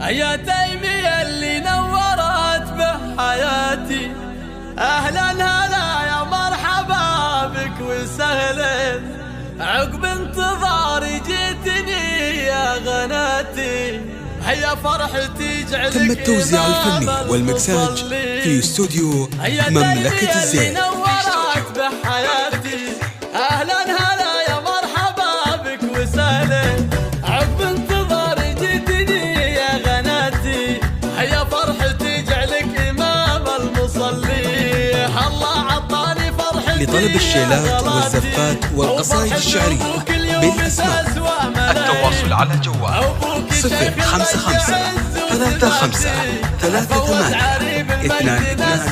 يا تيمي اللي نورت به حياتي، أهلا هلا يا مرحبا بك وسهلا، عقب انتظاري جيتني يا غناتي، هيا فرحتي جعلك تم التوزيع الفني والمكساج في استوديو مملكة الزين. نورت بحياتي، أهلا هلا يا مرحبا بك وسهلا، عقب انتظاري جيتني يا غناتي، هيا فرحتي جعلك إمام المصلي، الله عطاني فرحتي. لطلب الشيلات والزفات والقصائد الشعرية بالأسماء التواصل على جوال 055 35 38 22.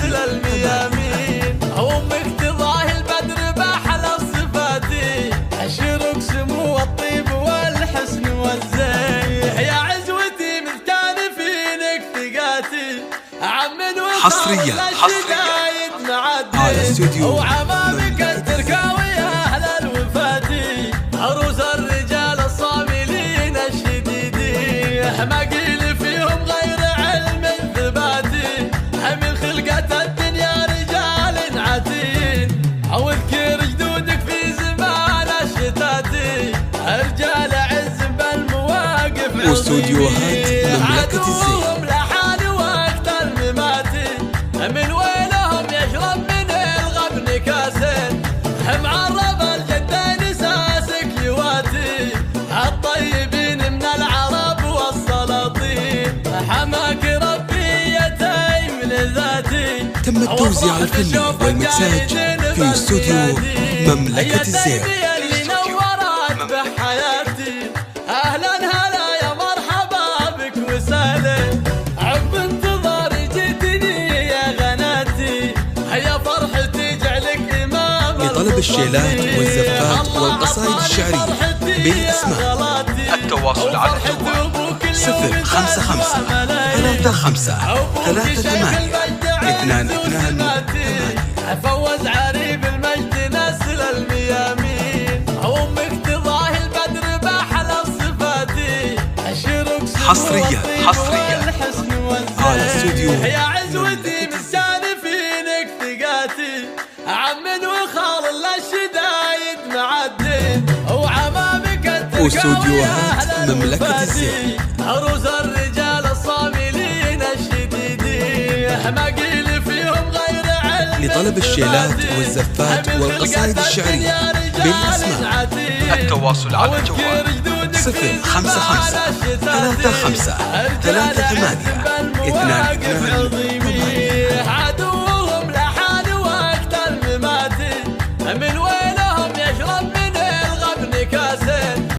أمك تضاهي البدر بأحلى صفاتي، أشرق سمو الطيب والحسن والزين، يا عزوتي مذ كان فينك ثقاتي، حصريا على استوديو وعمامك التركاوي أهل الوفاتي، عروس الرجال الصاملين الشديدين، ما قيل فيهم غير علم ثباتي، من خلقة الدنيا رجال عتين، واذكر جدودك في زمان الشتاتي، رجال عز بالمواقف واستوديوهات مملكة الزين. من وينهم يشرب من الغبن كاسين، معرب الجدين ساسك لواتي، الطيبين من العرب والسلاطين، حماك ربي يتيم لذاتي. تم التوزيع الفني والمكساج في استوديو مملكة الزين. بحياتي أهلا هلا يا مرحبا بك وسهلا، عقب انتظاري جيتني يا غناتي، هيا فرحتي جعلك إمام. لطلب الشيلات والزفات والقصائد الشعرية بالأسماء التواصل على جوال 055 35 38 22. فوز عريب المجد نسل الميامين، أمك تضاهي البدر بأحلى صفاتي، حصريا على استوديو يا عزوتي مسكان فينك ثقاتي، عم وخال الشدايد معدين، وعمامك التركاوي واستوديوهات مملكة الزين، عروس الرجال الصاملين الشديدين، ما قيل فيهم غير علم. لطلب الشيلات والزفات والقصائد الشعرية بالأسماء التواصل على جوال 055 35 38 22.